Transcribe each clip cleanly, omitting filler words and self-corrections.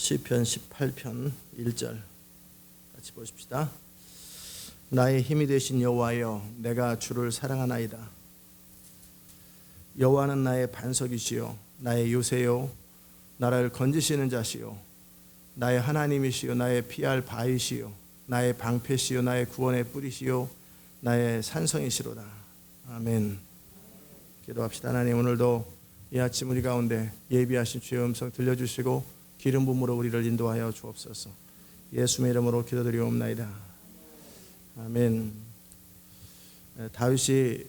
시편 18편 1절 같이 보십시다. 나의 힘이 되신 여호와여, 내가 주를 사랑하나이다. 여호와는 나의 반석이시요 나의 요새요 나를 건지시는 자시요 나의 하나님이시요 나의 피할 바위시요 나의 방패시요 나의 구원의 뿌리시요 나의 산성이시로다. 아멘. 기도합시다. 하나님, 오늘도 이 아침 우리 가운데 예비하신 주의 음성 들려주시고 기름 부음으로 우리를 인도하여 주옵소서. 예수의 이름으로 기도드리옵나이다. 아멘. 다윗이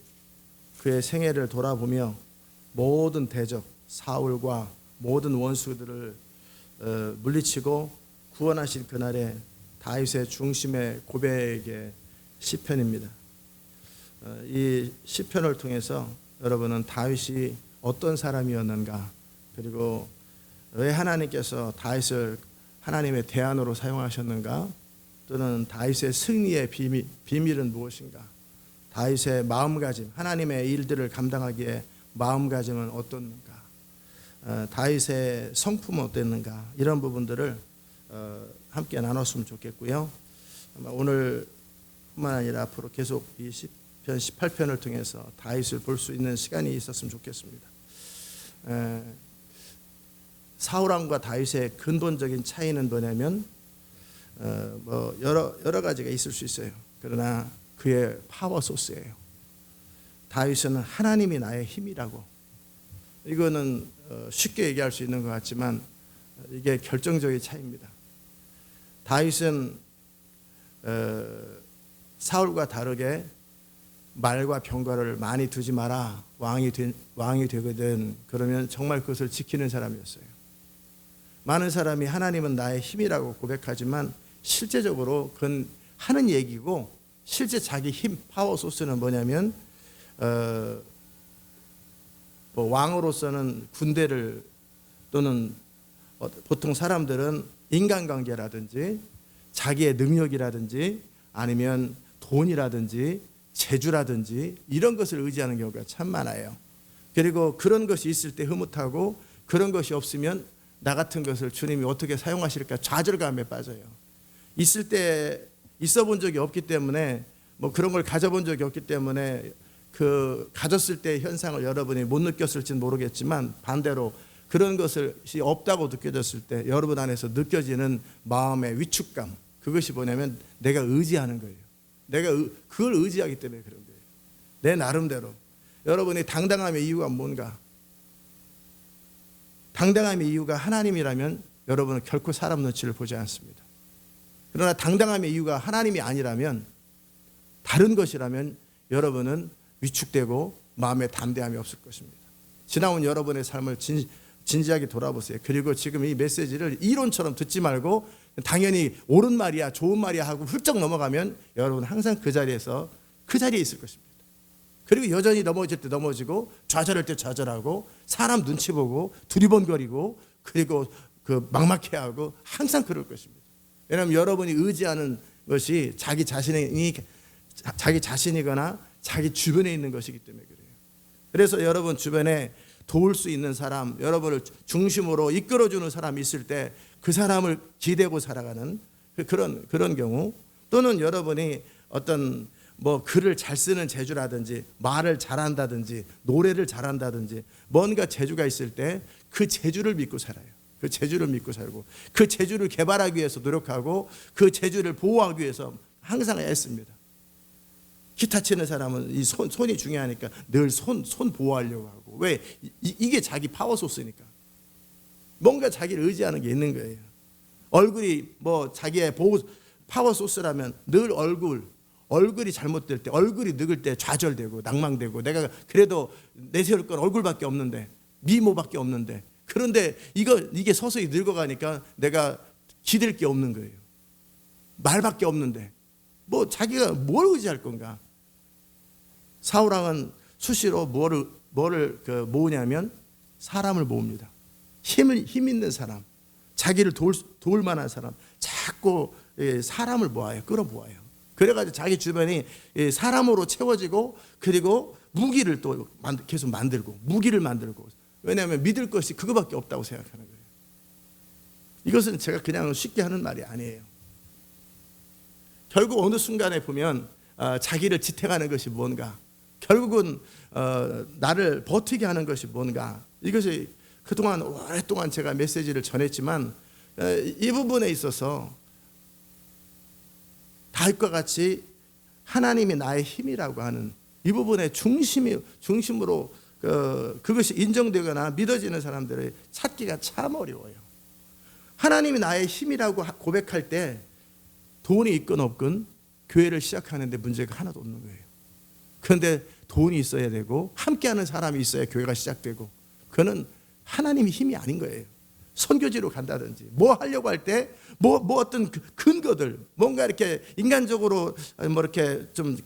그의 생애를 돌아보며 모든 대적 사울과 모든 원수들을 물리치고 구원하신 그날에 다윗의 중심의 고백의 시편입니다. 이 시편을 통해서 여러분은 다윗이 어떤 사람이었는가, 그리고 왜 하나님께서 다윗을 하나님의 대안으로 사용하셨는가, 또는 다윗의 승리의 비밀은 무엇인가, 다윗의 마음가짐, 하나님의 일들을 감당하기에 마음가짐은 어떻는가, 다윗의 성품은 어땠는가, 이런 부분들을 함께 나눴으면 좋겠고요. 아마 오늘뿐만 아니라 앞으로 계속 이 시편 18편을 통해서 다윗을 볼 수 있는 시간이 있었으면 좋겠습니다. 사울왕과 다윗의 근본적인 차이는 뭐냐면 여러 가지가 있을 수 있어요. 그러나 그의 파워 소스예요. 다윗은 하나님이 나의 힘이라고. 이거는 쉽게 얘기할 수 있는 것 같지만 이게 결정적인 차이입니다. 다윗은 사울과 다르게 말과 병거를 많이 두지 마라. 왕이 되거든. 그러면 정말 그것을 지키는 사람이었어요. 많은 사람이 하나님은 나의 힘이라고 고백하지만 실제적으로 그건 하는 얘기고, 실제 자기 힘, 파워 소스는 뭐냐면 왕으로서는 군대를, 또는 보통 사람들은 인간관계라든지 자기의 능력이라든지 아니면 돈이라든지 재주라든지 이런 것을 의지하는 경우가 참 많아요. 그리고 그런 것이 있을 때 흐뭇하고, 그런 것이 없으면 나 같은 것을 주님이 어떻게 사용하실까 좌절감에 빠져요. 있을 때 있어 본 적이 없기 때문에, 그런 걸 가져본 적이 없기 때문에 그 가졌을 때의 현상을 여러분이 못 느꼈을지는 모르겠지만, 반대로 그런 것이 없다고 느껴졌을 때 여러분 안에서 느껴지는 마음의 위축감, 그것이 뭐냐면 내가 의지하는 거예요. 내가 그걸 의지하기 때문에 그런 거예요. 내 나름대로. 여러분이 당당함의 이유가 뭔가? 당당함의 이유가 하나님이라면 여러분은 결코 사람 눈치를 보지 않습니다. 그러나 당당함의 이유가 하나님이 아니라면, 다른 것이라면 여러분은 위축되고 마음에 담대함이 없을 것입니다. 지나온 여러분의 삶을 진지하게 돌아보세요. 그리고 지금 이 메시지를 이론처럼 듣지 말고 당연히 옳은 말이야, 좋은 말이야 하고 훌쩍 넘어가면 여러분 항상 그 자리에 있을 것입니다. 그리고 여전히 넘어질 때 넘어지고, 좌절할 때 좌절하고, 사람 눈치 보고 두리번거리고, 그리고 그 막막해하고 항상 그럴 것입니다. 왜냐하면 여러분이 의지하는 것이 자기 자신이거나 자기 주변에 있는 것이기 때문에 그래요. 그래서 여러분 주변에 도울 수 있는 사람, 여러분을 중심으로 이끌어주는 사람이 있을 때 그 사람을 기대고 살아가는 그런 경우, 또는 여러분이 어떤 글을 잘 쓰는 재주라든지 말을 잘한다든지 노래를 잘한다든지 뭔가 재주가 있을 때 그 재주를 믿고 살아요. 그 재주를 믿고 살고, 그 재주를 개발하기 위해서 노력하고, 그 재주를 보호하기 위해서 항상 애씁니다. 기타 치는 사람은 이 손이 중요하니까 늘 손 보호하려고 하고. 왜? 이게 자기 파워 소스니까. 뭔가 자기를 의지하는 게 있는 거예요. 얼굴이 자기의 파워 소스라면 늘 얼굴이 잘못될 때, 얼굴이 늙을 때 좌절되고 낭망되고, 내가 그래도 내세울 건 얼굴밖에 없는데, 미모밖에 없는데, 그런데 이게 서서히 늙어가니까 내가 기댈 게 없는 거예요. 말밖에 없는데 자기가 뭘 의지할 건가? 사울왕은 수시로 뭐를 모으냐면 사람을 모읍니다. 힘 있는 사람, 자기를 도울 만한 사람, 자꾸 사람을 모아요. 끌어모아요. 그래가지고 자기 주변이 사람으로 채워지고, 그리고 무기를 또 계속 만들고, 무기를 만들고. 왜냐하면 믿을 것이 그거밖에 없다고 생각하는 거예요. 이것은 제가 그냥 쉽게 하는 말이 아니에요. 결국 어느 순간에 보면 자기를 지탱하는 것이 뭔가, 결국은 나를 버티게 하는 것이 뭔가, 이것이 그동안 오랫동안 제가 메시지를 전했지만 이 부분에 있어서 다윗과 같이 하나님이 나의 힘이라고 하는 이 부분의 중심으로 그것이 인정되거나 믿어지는 사람들을 찾기가 참 어려워요. 하나님이 나의 힘이라고 고백할 때 돈이 있건 없건 교회를 시작하는데 문제가 하나도 없는 거예요. 그런데 돈이 있어야 되고 함께하는 사람이 있어야 교회가 시작되고, 그거는 하나님의 힘이 아닌 거예요. 선교지로 간다든지 뭐 하려고 할 때 뭐 어떤 근거들, 뭔가 이렇게 인간적으로 뭐 이렇게 좀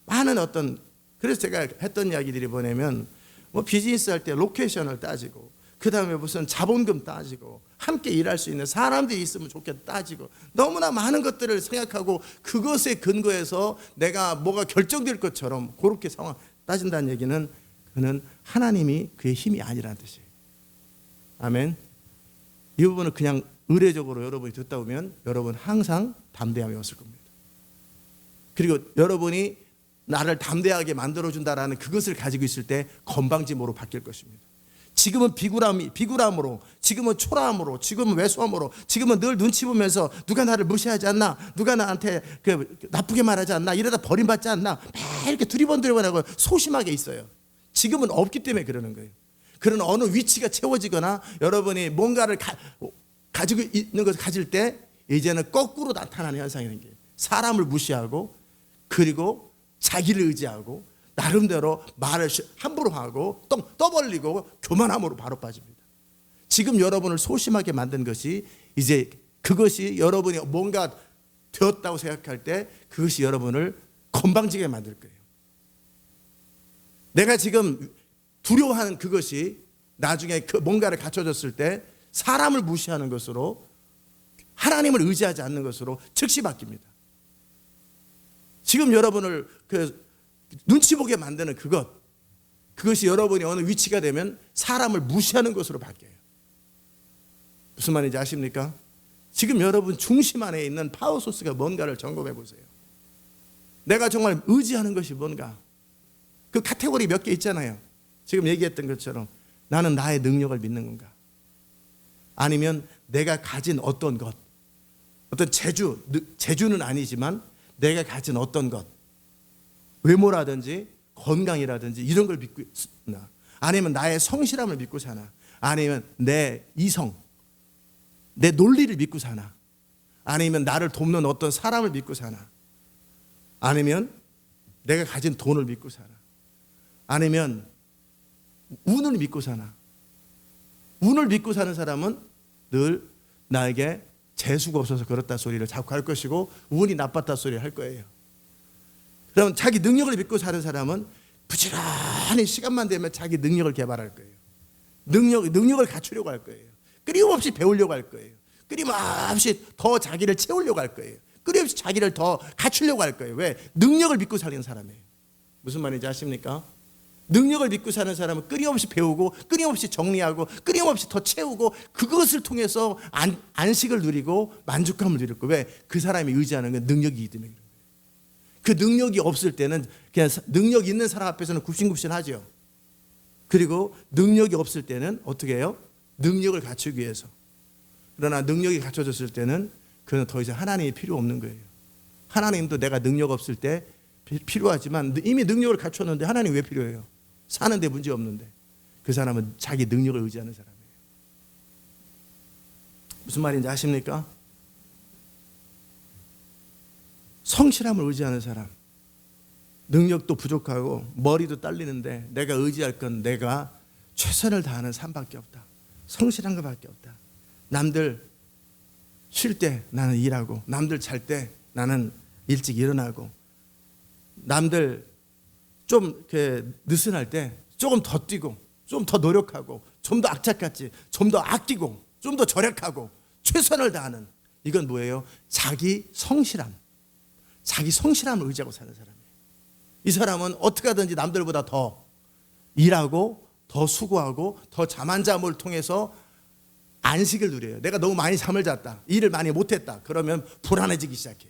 많은 어떤, 그래서 제가 했던 이야기들이 뭐냐면 뭐 비즈니스 할 때 로케이션을 따지고, 그 다음에 무슨 자본금 따지고, 함께 일할 수 있는 사람들이 있으면 좋겠다 따지고, 너무나 많은 것들을 생각하고 그것에 근거해서 내가 뭐가 결정될 것처럼 그렇게 상황 따진다는 얘기는, 그는 하나님이 그의 힘이 아니라는 뜻이에요. 아멘. 이 부분은 그냥 의례적으로 여러분이 듣다 보면 여러분 항상 담대함이 없을 겁니다. 그리고 여러분이 나를 담대하게 만들어준다라는 그것을 가지고 있을 때 건방짐으로 바뀔 것입니다. 지금은 비굴함으로, 지금은 초라함으로, 지금은 왜소함으로, 지금은 늘 눈치 보면서 누가 나를 무시하지 않나, 누가 나한테 나쁘게 말하지 않나, 이러다 버림받지 않나, 매일 이렇게 두리번두리번하고 소심하게 있어요. 지금은 없기 때문에 그러는 거예요. 그런 어느 위치가 채워지거나 여러분이 뭔가를 가지고 있는 것을 가질 때 이제는 거꾸로 나타나는 현상이라는 게, 사람을 무시하고 그리고 자기를 의지하고 나름대로 말을 함부로 하고 떠벌리고 교만함으로 바로 빠집니다. 지금 여러분을 소심하게 만든 것이, 이제 그것이 여러분이 뭔가 되었다고 생각할 때 그것이 여러분을 건방지게 만들 거예요. 내가 지금 두려워하는 그것이 나중에 뭔가를 갖춰졌을 때 사람을 무시하는 것으로, 하나님을 의지하지 않는 것으로 즉시 바뀝니다. 지금 여러분을 눈치 보게 만드는 그것이 여러분이 어느 위치가 되면 사람을 무시하는 것으로 바뀌어요. 무슨 말인지 아십니까? 지금 여러분 중심 안에 있는 파워 소스가 뭔가를 점검해 보세요. 내가 정말 의지하는 것이 뭔가, 그 카테고리 몇 개 있잖아요. 지금 얘기했던 것처럼 나는 나의 능력을 믿는 건가, 아니면 내가 가진 어떤 것, 어떤 재주는 아니지만 내가 가진 어떤 것, 외모라든지 건강이라든지 이런 걸 믿고 있나, 아니면 나의 성실함을 믿고 사나, 아니면 내 이성, 내 논리를 믿고 사나, 아니면 나를 돕는 어떤 사람을 믿고 사나, 아니면 내가 가진 돈을 믿고 사나, 아니면 운을 믿고 사나. 운을 믿고 사는 사람은 늘 나에게 재수가 없어서 그렇다 소리를 자꾸 할 것이고, 운이 나빴다 소리를 할 거예요. 그럼 자기 능력을 믿고 사는 사람은 부지런히 시간만 되면 자기 능력을 개발할 거예요. 능력을 갖추려고 할 거예요. 끊임없이 배우려고 할 거예요. 끊임없이 더 자기를 채우려고 할 거예요. 끊임없이 자기를 더 갖추려고 할 거예요. 왜? 능력을 믿고 사는 사람이에요. 무슨 말인지 아십니까? 능력을 믿고 사는 사람은 끊임없이 배우고 끊임없이 정리하고 끊임없이 더 채우고, 그것을 통해서 안식을 누리고 만족감을 누릴 거예요. 왜? 그 사람이 의지하는 건 능력이기 때문에. 그 능력이 없을 때는 그냥 능력 있는 사람 앞에서는 굽신굽신하죠. 그리고 능력이 없을 때는 어떻게 해요? 능력을 갖추기 위해서. 그러나 능력이 갖춰졌을 때는 그는 더 이상 하나님이 필요 없는 거예요. 하나님도 내가 능력 없을 때 필요하지만 이미 능력을 갖췄는데 하나님 왜 필요해요? 사는데 문제 없는데. 그 사람은 자기 능력을 의지하는 사람이에요. 무슨 말인지 아십니까? 성실함을 의지하는 사람, 능력도 부족하고 머리도 딸리는데 내가 의지할 건 내가 최선을 다하는 삶밖에 없다. 성실한 것밖에 없다. 남들 쉴 때 나는 일하고, 남들 잘 때 나는 일찍 일어나고, 남들 좀 이렇게 느슨할 때 조금 더 뛰고, 좀 더 노력하고, 좀 더 악착같이, 좀 더 아끼고, 좀 더 절약하고, 최선을 다하는, 이건 뭐예요? 자기 성실함. 자기 성실함을 의지하고 사는 사람이에요. 이 사람은 어떻게 하든지 남들보다 더 일하고 더 수고하고 더 잠 한 잠을 통해서 안식을 누려요. 내가 너무 많이 잠을 잤다, 일을 많이 못했다, 그러면 불안해지기 시작해.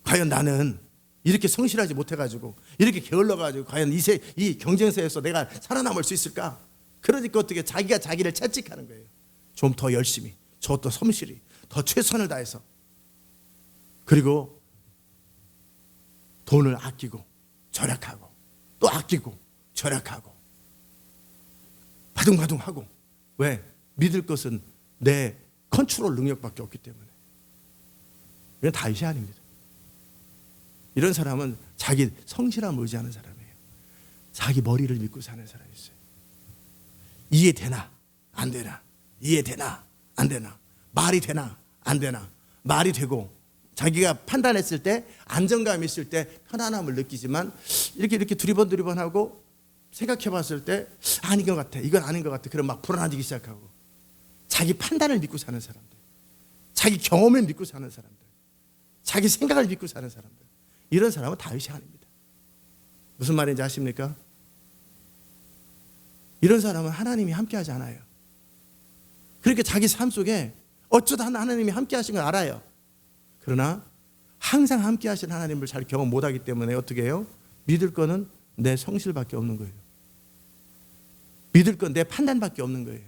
과연 나는 이렇게 성실하지 못해가지고, 이렇게 게을러가지고 과연 이 경쟁사에서 내가 살아남을 수 있을까? 그러니까 어떻게 자기가 자기를 채찍하는 거예요. 좀 더 열심히, 저 더 성실히, 더 최선을 다해서. 그리고 돈을 아끼고 절약하고 또 아끼고 절약하고 바둥바둥하고. 왜? 믿을 것은 내 컨트롤 능력밖에 없기 때문에. 이건 다윗이 아닙니다. 이런 사람은 자기 성실함을 의지하는 사람이에요. 자기 머리를 믿고 사는 사람이 있어요. 이해되나 안 되나, 이해되나 안 되나, 말이 되나 안 되나, 말이 되고 자기가 판단했을 때 안정감 있을 때 편안함을 느끼지만 이렇게 두리번 하고 생각해 봤을 때 아닌 것 같아, 이건 아닌 것 같아, 그럼 막 불안해지기 시작하고. 자기 판단을 믿고 사는 사람들, 자기 경험을 믿고 사는 사람들, 자기 생각을 믿고 사는 사람들, 이런 사람은 다윗이 아닙니다. 무슨 말인지 아십니까? 이런 사람은 하나님이 함께하지 않아요. 그러니까 자기 삶 속에 어쩌다 하나님이 함께하신 걸 알아요. 그러나 항상 함께하신 하나님을 잘 경험 못하기 때문에 어떻게 해요? 믿을 거는 내 성실밖에 없는 거예요. 믿을 건 내 판단밖에 없는 거예요.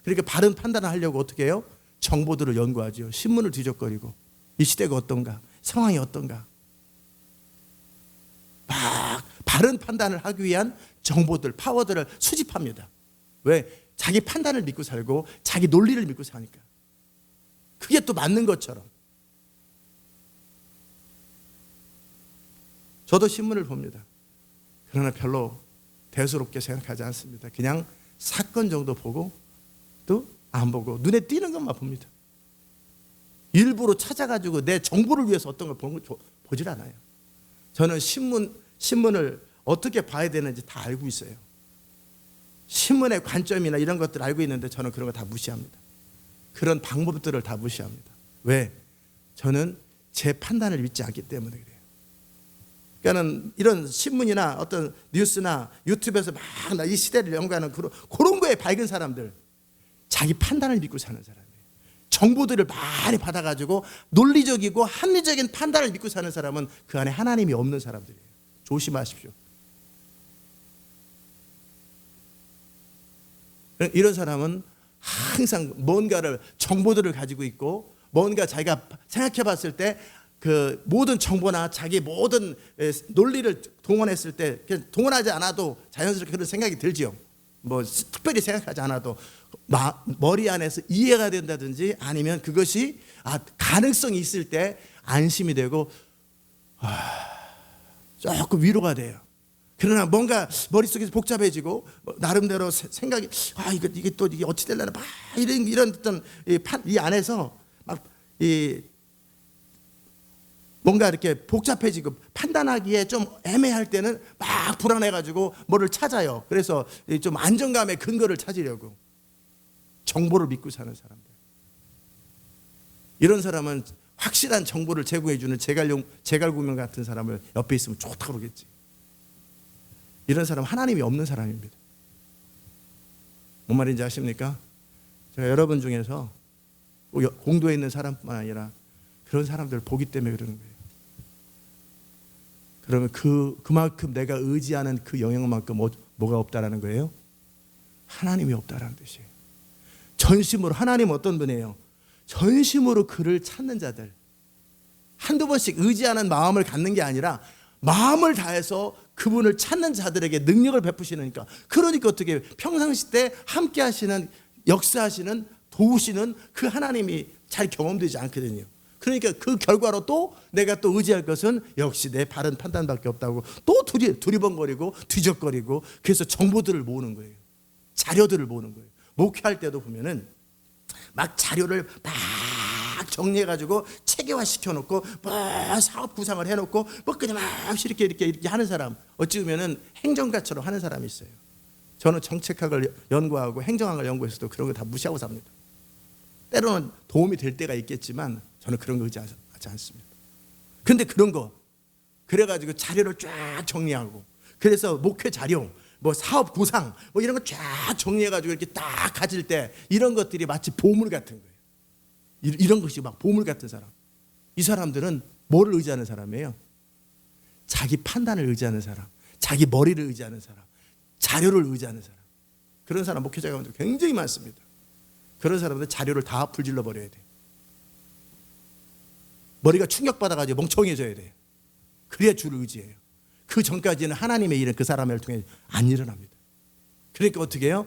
그러니까 바른 판단을 하려고 어떻게 해요? 정보들을 연구하죠. 신문을 뒤적거리고 이 시대가 어떤가, 상황이 어떤가, 막 바른 판단을 하기 위한 정보들, 파워들을 수집합니다. 왜? 자기 판단을 믿고 살고 자기 논리를 믿고 사니까. 그게 또 맞는 것처럼. 저도 신문을 봅니다. 그러나 별로 대수롭게 생각하지 않습니다. 그냥 사건 정도 보고 또 안 보고 눈에 띄는 것만 봅니다. 일부러 찾아가지고 내 정보를 위해서 어떤 걸 보질 않아요. 저는 신문을 어떻게 봐야 되는지 다 알고 있어요. 신문의 관점이나 이런 것들을 알고 있는데 저는 그런 거 다 무시합니다. 그런 방법들을 다 무시합니다. 왜? 저는 제 판단을 믿지 않기 때문에 그래요. 그러니까 이런 신문이나 어떤 뉴스나 유튜브에서 막 이 시대를 연구하는 그런 거에 밝은 사람들, 자기 판단을 믿고 사는 사람이에요. 정보들을 많이 받아가지고 논리적이고 합리적인 판단을 믿고 사는 사람은 그 안에 하나님이 없는 사람들이에요. 조심하십시오. 이런 사람은 항상 뭔가를, 정보들을 가지고 있고 뭔가 자기가 생각해 봤을 때 그 모든 정보나 자기 모든 논리를 동원했을 때, 동원하지 않아도 자연스럽게 그런 생각이 들지요. 뭐 특별히 생각하지 않아도 머리 안에서 이해가 된다든지 아니면 그것이 가능성이 있을 때 안심이 되고 조금 위로가 돼요. 그러나 뭔가 머릿속에서 복잡해지고 나름대로 생각이 이게 또 이게 어찌 되려나 막 이런 어떤 이 안에서 막 뭔가 이렇게 복잡해지고 판단하기에 좀 애매할 때는 막 불안해가지고 뭐를 찾아요. 그래서 좀 안정감의 근거를 찾으려고 정보를 믿고 사는 사람들. 이런 사람은 확실한 정보를 제공해주는 제갈구명 같은 사람을 옆에 있으면 좋다고 그러겠지. 이런 사람은 하나님이 없는 사람입니다. 뭔 말인지 아십니까? 제가 여러분 중에서 공도에 있는 사람뿐만 아니라 그런 사람들을 보기 때문에 그러는 거예요. 그러면 그만큼 내가 의지하는 그 영역만큼 뭐가 없다라는 거예요? 하나님이 없다라는 뜻이에요. 전심으로. 하나님은 어떤 분이에요? 전심으로 그를 찾는 자들, 한두 번씩 의지하는 마음을 갖는 게 아니라 마음을 다해서 그분을 찾는 자들에게 능력을 베푸시니까, 그러니까 어떻게 평상시 때 함께 하시는, 역사하시는, 도우시는 그 하나님이 잘 경험되지 않거든요. 그러니까 그 결과로 또 내가 또 의지할 것은 역시 내 바른 판단밖에 없다고 또 두리번거리고 뒤적거리고, 그래서 정보들을 모으는 거예요. 자료들을 모으는 거예요. 목회할 때도 보면은 막 자료를 막 정리해가지고 체계화 시켜놓고 뭐 사업 구상을 해놓고 뭐 끊임없이 이렇게 하는 사람, 어찌 보면은 행정가처럼 하는 사람이 있어요. 저는 정책학을 연구하고 행정학을 연구해서도 그런 거 다 무시하고 삽니다. 때로는 도움이 될 때가 있겠지만 저는 그런 거 의지하지 않습니다. 그런데 그런 거 그래가지고 자료를 쫙 정리하고, 그래서 목회 자료 뭐 사업 구상, 뭐 이런 거 쫙 정리해가지고 이렇게 딱 가질 때 이런 것들이 마치 보물 같은 거예요. 이런 것이 막 보물 같은 사람. 이 사람들은 뭐를 의지하는 사람이에요? 자기 판단을 의지하는 사람, 자기 머리를 의지하는 사람, 자료를 의지하는 사람. 그런 사람 목회자 가운데 굉장히 많습니다. 그런 사람들 자료를 다 불질러 버려야 돼. 머리가 충격받아가지고 멍청해져야 돼요. 그래야 주를 의지해요. 그 전까지는 하나님의 일은 그 사람을 통해 안 일어납니다. 그러니까 어떻게 해요?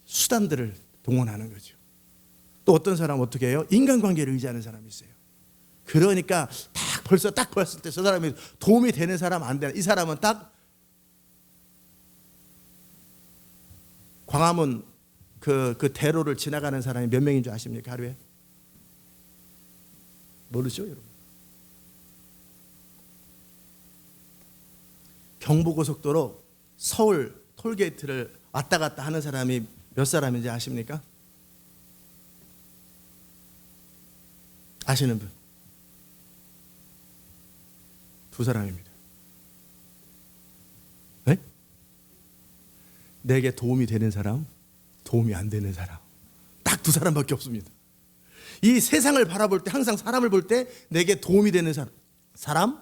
수단들을 동원하는 거죠. 또 어떤 사람은 어떻게 해요? 인간관계를 의지하는 사람이 있어요. 그러니까 벌써 딱 봤을 때 저 사람이 도움이 되는 사람 안 되는, 이 사람은 딱 광화문 그 대로를 지나가는 사람이 몇 명인 줄 아십니까? 하루에? 모르죠, 여러분? 경부고속도로 서울 톨게이트를 왔다 갔다 하는 사람이 몇 사람인지 아십니까? 아시는 분? 두 사람입니다. 네? 내게 도움이 되는 사람, 도움이 안 되는 사람. 딱 두 사람밖에 없습니다. 이 세상을 바라볼 때 항상 사람을 볼 때 내게 도움이 되는 사람,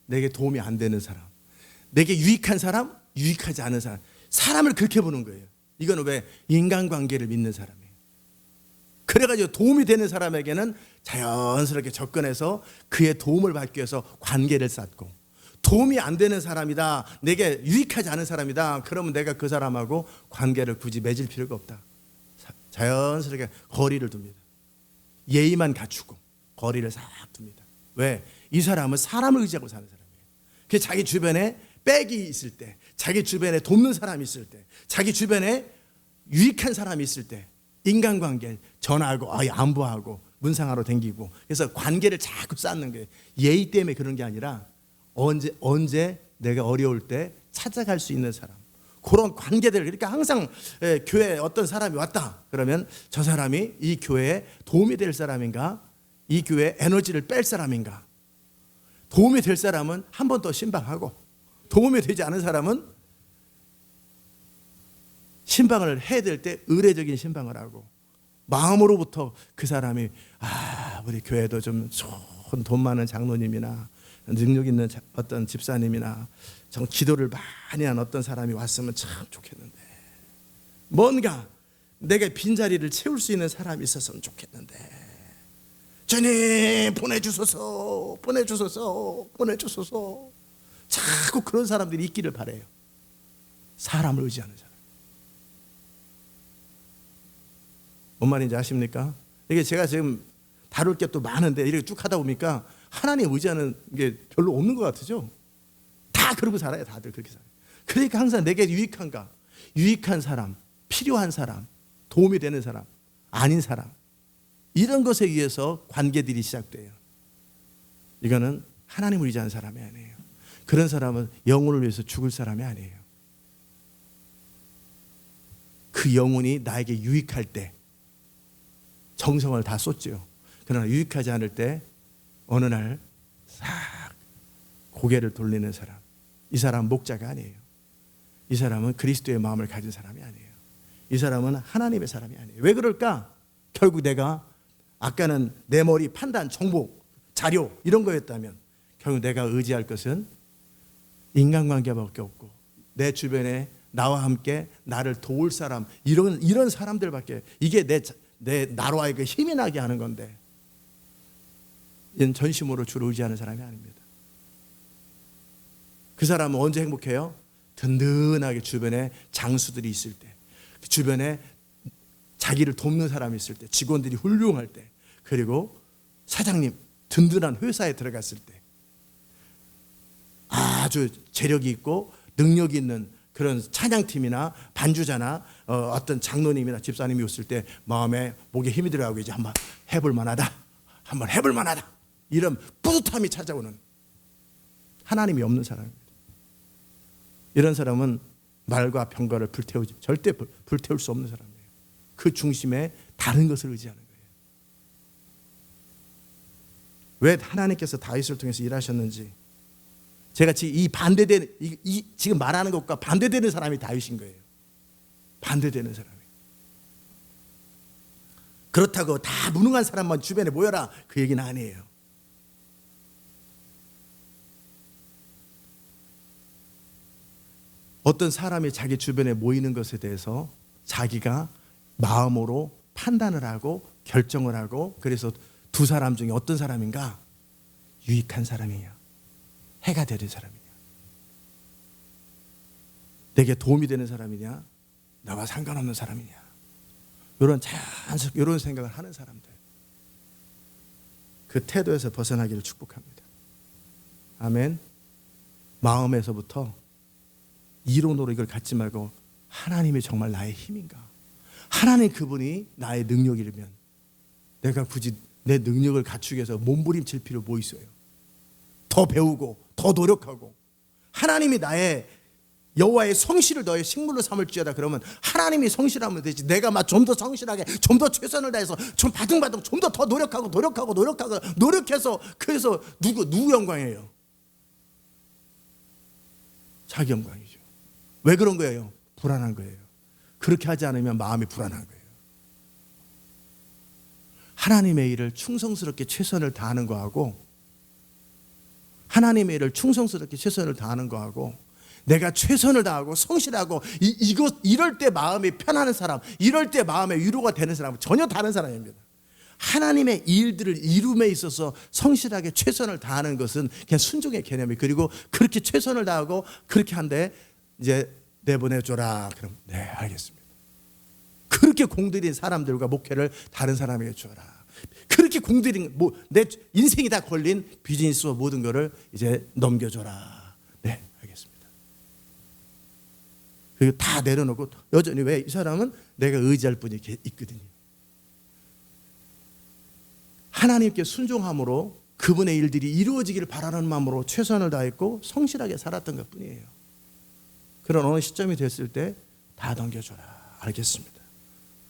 내게 도움이 안 되는 사람, 내게 유익한 사람, 유익하지 않은 사람. 사람을 그렇게 보는 거예요. 이거는 왜? 인간관계를 믿는 사람이에요. 그래가지고 도움이 되는 사람에게는 자연스럽게 접근해서 그의 도움을 받기 위해서 관계를 쌓고, 도움이 안 되는 사람이다, 내게 유익하지 않은 사람이다, 그러면 내가 그 사람하고 관계를 굳이 맺을 필요가 없다. 자연스럽게 거리를 둡니다. 예의만 갖추고 거리를 싹 둡니다. 왜? 이 사람은 사람을 의지하고 사는 사람이에요. 그래서 자기 주변에 백이 있을 때, 자기 주변에 돕는 사람이 있을 때, 자기 주변에 유익한 사람이 있을 때 인간관계 전화하고 안부하고 문상하러 댕기고, 그래서 관계를 자꾸 쌓는 거예요. 예의 때문에 그런 게 아니라 언제 내가 어려울 때 찾아갈 수 있는 사람, 그런 관계들. 그러니까 항상 교회에 어떤 사람이 왔다 그러면 저 사람이 이 교회에 도움이 될 사람인가, 이 교회에 에너지를 뺄 사람인가. 도움이 될 사람은 한 번 더 신방하고, 도움이 되지 않은 사람은 신방을 해야 될 때 의례적인 신방을 하고, 마음으로부터 그 사람이 우리 교회도 좀 좋은 돈 많은 장로님이나 능력 있는 어떤 집사님이나 정 기도를 많이 한 어떤 사람이 왔으면 참 좋겠는데, 뭔가 내게 빈자리를 채울 수 있는 사람이 있었으면 좋겠는데, 주님 보내주소서, 보내주소서, 보내주소서. 자꾸 그런 사람들이 있기를 바라요. 사람을 의지하는 사람. 뭔 말인지 아십니까? 이게 제가 지금 다룰 게 또 많은데 이렇게 쭉 하다 보니까 하나님 의지하는 게 별로 없는 것 같으죠? 다 그러고 살아요. 다들 그렇게 살아요. 그러니까 항상 내게 유익한가? 유익한 사람, 필요한 사람, 도움이 되는 사람, 아닌 사람, 이런 것에 의해서 관계들이 시작돼요. 이거는 하나님을 의지하는 사람이 아니에요. 그런 사람은 영혼을 위해서 죽을 사람이 아니에요. 그 영혼이 나에게 유익할 때 정성을 다 쏟죠. 그러나 유익하지 않을 때 어느 날 싹 고개를 돌리는 사람, 이 사람은 목자가 아니에요. 이 사람은 그리스도의 마음을 가진 사람이 아니에요. 이 사람은 하나님의 사람이 아니에요. 왜 그럴까? 결국 내가 아까는 내 머리 판단, 정보, 자료 이런 거였다면 결국 내가 의지할 것은 인간관계밖에 없고, 내 주변에 나와 함께 나를 도울 사람, 이런 사람들밖에. 이게 나로 하여금 힘이 나게 하는 건데, 이는 전심으로 주를 의지하는 사람이 아닙니다. 그 사람은 언제 행복해요? 든든하게 주변에 장수들이 있을 때, 주변에 자기를 돕는 사람이 있을 때, 직원들이 훌륭할 때, 그리고 사장님 든든한 회사에 들어갔을 때, 아주 재력이 있고 능력이 있는 그런 찬양팀이나 반주자나 어떤 장로님이나 집사님이 있을 때 마음에 목에 힘이 들어가고 이제 한번 해볼 만하다, 한번 해볼 만하다, 이런 뿌듯함이 찾아오는, 하나님이 없는 사람입니다. 이런 사람은 말과 병거를 절대 불태울 수 없는 사람이에요. 그 중심에 다른 것을 의지하는 거예요. 왜 하나님께서 다윗을 통해서 일하셨는지, 제가 지금 이 반대되는 이 지금 말하는 것과 반대되는 사람이 다윗인 거예요. 반대되는 사람이. 그렇다고 다 무능한 사람만 주변에 모여라 그 얘기는 아니에요. 어떤 사람이 자기 주변에 모이는 것에 대해서 자기가 마음으로 판단을 하고 결정을 하고, 그래서 두 사람 중에 어떤 사람인가? 유익한 사람이냐, 해가 되는 사람이냐, 내게 도움이 되는 사람이냐, 나와 상관없는 사람이냐, 이런 생각을 하는 사람들, 그 태도에서 벗어나기를 축복합니다. 아멘. 마음에서부터 이론으로 이걸 갖지 말고 하나님이 정말 나의 힘인가, 하나님 그분이 나의 능력이라면 내가 굳이 내 능력을 갖추기 위해서 몸부림칠 필요 뭐 있어요? 더 배우고 더 노력하고, 하나님이 나의 여호와의 성실을 너의 식물로 삼을지어다 그러면 하나님이 성실하면 되지, 내가 막 좀 더 성실하게 좀 더 최선을 다해서 좀 바둥바둥 좀 더 노력해서, 그래서 누구 영광이에요? 자기 영광이죠. 왜 그런 거예요? 불안한 거예요. 그렇게 하지 않으면 마음이 불안한 거예요. 하나님의 일을 충성스럽게 최선을 다하는 거하고, 하나님의 일을 충성스럽게 최선을 다하는 거하고, 내가 최선을 다하고 성실하고 이럴 때 마음이 편안한 사람, 이럴 때 마음에 위로가 되는 사람은 전혀 다른 사람입니다. 하나님의 일들을 이룸에 있어서 성실하게 최선을 다하는 것은 그냥 순종의 개념이, 그리고 그렇게 최선을 다하고 그렇게 한데 이제 내보내줘라 그럼 네 알겠습니다. 그렇게 공들인 사람들과 목회를 다른 사람에게 줘라. 그렇게 공들인 내 인생이 다 걸린 비즈니스와 모든 거를 이제 넘겨줘라. 네 알겠습니다. 그리고 다 내려놓고 여전히, 왜? 이 사람은 내가 의지할 분이 있거든요. 하나님께 순종함으로 그분의 일들이 이루어지기를 바라는 마음으로 최선을 다했고 성실하게 살았던 것뿐이에요. 그런 어느 시점이 됐을 때 다 넘겨줘라. 알겠습니다.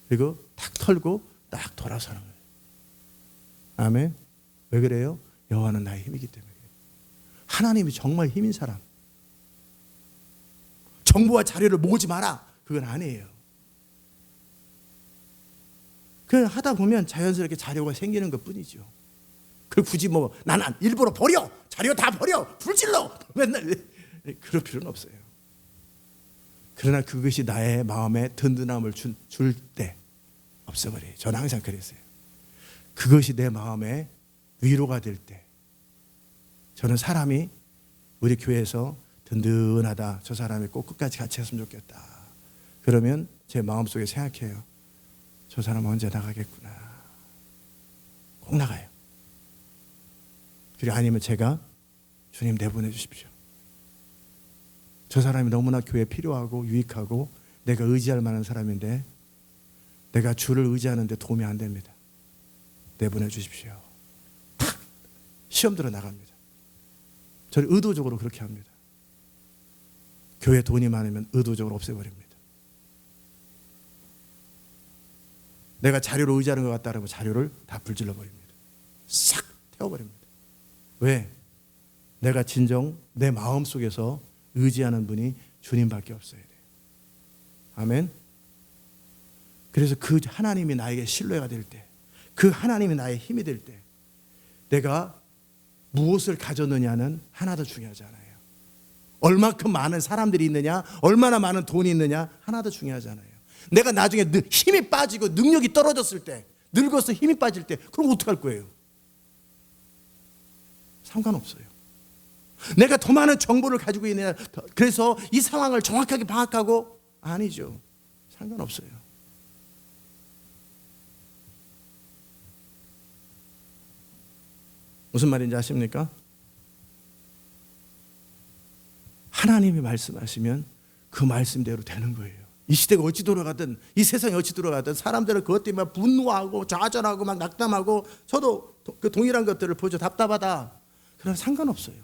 그리고 탁 털고 딱 돌아서는 거예요. 아멘. 왜 그래요? 여호와는 나의 힘이기 때문에. 하나님이 정말 힘인 사람, 정보와 자료를 모으지 마라 그건 아니에요. 그냥 하다 보면 자연스럽게 자료가 생기는 것뿐이죠. 그 굳이 나는 일부러 버려, 자료 다 버려, 불질러 맨날 그럴 필요는 없어요. 그러나 그것이 나의 마음에 든든함을 줄 때 없어버려요. 저는 항상 그랬어요. 그것이 내 마음에 위로가 될 때, 저는 사람이 우리 교회에서 든든하다, 저 사람이 꼭 끝까지 같이 했으면 좋겠다, 그러면 제 마음속에 생각해요. 저 사람 언제 나가겠구나. 꼭 나가요. 그리고 아니면 제가 주님 내보내 주십시오. 저 사람이 너무나 교회에 필요하고 유익하고 내가 의지할 만한 사람인데 내가 주를 의지하는데 도움이 안 됩니다. 내보내 주십시오. 탁 시험 들어 나갑니다. 저는 의도적으로 그렇게 합니다. 교회 돈이 많으면 의도적으로 없애버립니다. 내가 자료를 의지하는 것 같다 그러면 자료를 다 불질러 버립니다. 싹 태워버립니다. 왜? 내가 진정 내 마음속에서 의지하는 분이 주님밖에 없어야 돼요. 아멘. 그래서 그 하나님이 나에게 신뢰가 될 때, 그 하나님이 나의 힘이 될 때, 내가 무엇을 가졌느냐는 하나도 중요하지 않아요. 얼마큼 많은 사람들이 있느냐, 얼마나 많은 돈이 있느냐 하나도 중요하지 않아요. 내가 나중에 힘이 빠지고 능력이 떨어졌을 때, 늙어서 힘이 빠질 때, 그럼 어떡할 거예요? 상관없어요. 내가 더 많은 정보를 가지고 있느냐, 그래서 이 상황을 정확하게 파악하고, 아니죠. 상관없어요. 무슨 말인지 아십니까? 하나님이 말씀하시면 그 말씀대로 되는 거예요. 이 시대가 어찌 돌아가든, 이 세상이 어찌 돌아가든 사람들은 그것 때문에 분노하고 좌절하고 막 낙담하고, 저도 그 동일한 것들을 보죠. 답답하다. 그러나 상관없어요.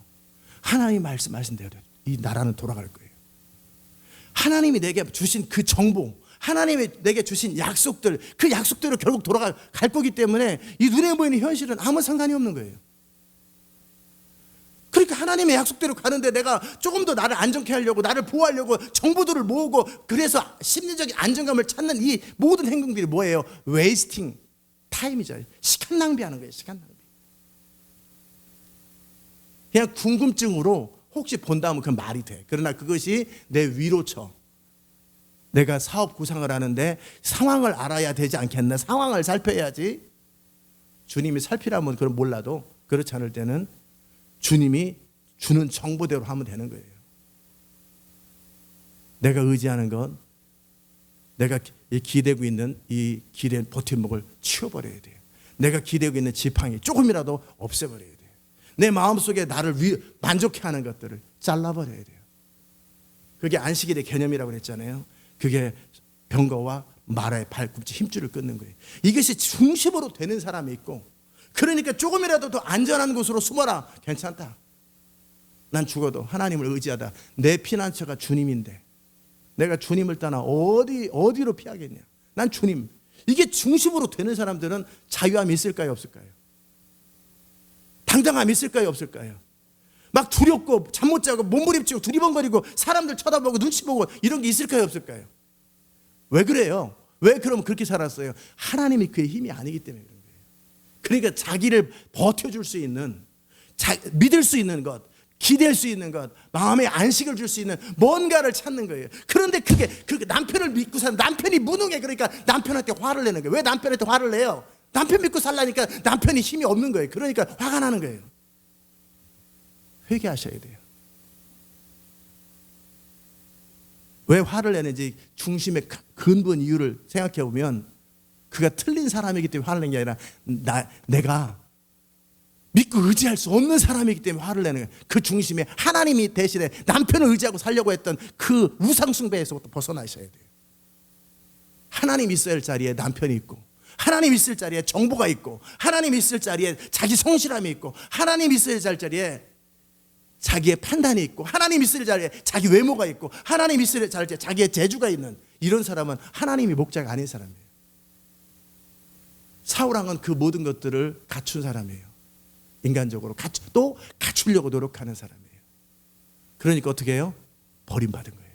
하나님이 말씀하신 대로 이 나라는 돌아갈 거예요. 하나님이 내게 주신 그 정보, 하나님이 내게 주신 약속들, 그 약속대로 결국 돌아갈 거기 때문에 이 눈에 보이는 현실은 아무 상관이 없는 거예요. 그러니까 하나님의 약속대로 가는데 내가 조금 더 나를 안정케 하려고, 나를 보호하려고 정보들을 모으고, 그래서 심리적인 안정감을 찾는 이 모든 행동들이 뭐예요? 웨이스팅 타임이죠. 시간 낭비하는 거예요. 시간 낭비. 그냥 궁금증으로 혹시 본다면 그 말이 돼. 그러나 그것이 내 위로쳐. 내가 사업 구상을 하는데 상황을 알아야 되지 않겠나? 상황을 살펴야지. 주님이 살피라면 그건 몰라도, 그렇지 않을 때는 주님이 주는 정보대로 하면 되는 거예요. 내가 의지하는 건 내가 기대고 있는 이 길의 버팀목을 치워버려야 돼요. 내가 기대고 있는 지팡이 조금이라도 없애버려야 돼요. 내 마음속에 나를 만족해 하는 것들을 잘라버려야 돼요. 그게 안식일의 개념이라고 그랬잖아요. 그게 병거와 마라의 발꿈치 힘줄을 끊는 거예요. 이것이 중심으로 되는 사람이 있고, 그러니까 조금이라도 더 안전한 곳으로 숨어라. 괜찮다. 난 죽어도 하나님을 의지하다. 내 피난처가 주님인데 내가 주님을 떠나 어디로 피하겠냐. 난 주님. 이게 중심으로 되는 사람들은 자유함이 있을까요, 없을까요? 당당함이 있을까요, 없을까요? 막 두렵고 잠 못 자고 몸부림치고 두리번거리고 사람들 쳐다보고 눈치 보고 이런 게 있을까요, 없을까요? 왜 그래요? 왜 그러면 그렇게 살았어요? 하나님이 그의 힘이 아니기 때문에 그런 거예요. 그러니까 자기를 버텨줄 수 있는, 믿을 수 있는 것, 기댈 수 있는 것, 마음에 안식을 줄 수 있는 뭔가를 찾는 거예요. 그런데 그게 남편을 믿고 사는, 남편이 무능해. 그러니까 남편한테 화를 내는 거예요. 왜 남편한테 화를 내요? 남편 믿고 살라니까 남편이 힘이 없는 거예요. 그러니까 화가 나는 거예요. 회개하셔야 돼요. 왜 화를 내는지 중심의 근본 이유를 생각해 보면, 그가 틀린 사람이기 때문에 화를 낸 게 아니라 내가 믿고 의지할 수 없는 사람이기 때문에 화를 내는 거예요. 그 중심에 하나님이 대신에 남편을 의지하고 살려고 했던 그 우상숭배에서부터 벗어나셔야 돼요. 하나님 있어야 할 자리에 남편이 있고, 하나님 있을 자리에 정보가 있고, 하나님 있을 자리에 자기 성실함이 있고, 하나님 있어야 할 자리에 자기의 판단이 있고, 하나님 있을 자리에 자기 외모가 있고, 하나님 있을 자리에 자기의 재주가 있는 이런 사람은 하나님이 목자가 아닌 사람이에요. 사울왕은 그 모든 것들을 갖춘 사람이에요. 인간적으로 또 갖추려고 노력하는 사람이에요. 그러니까 어떻게 해요? 버림받은 거예요.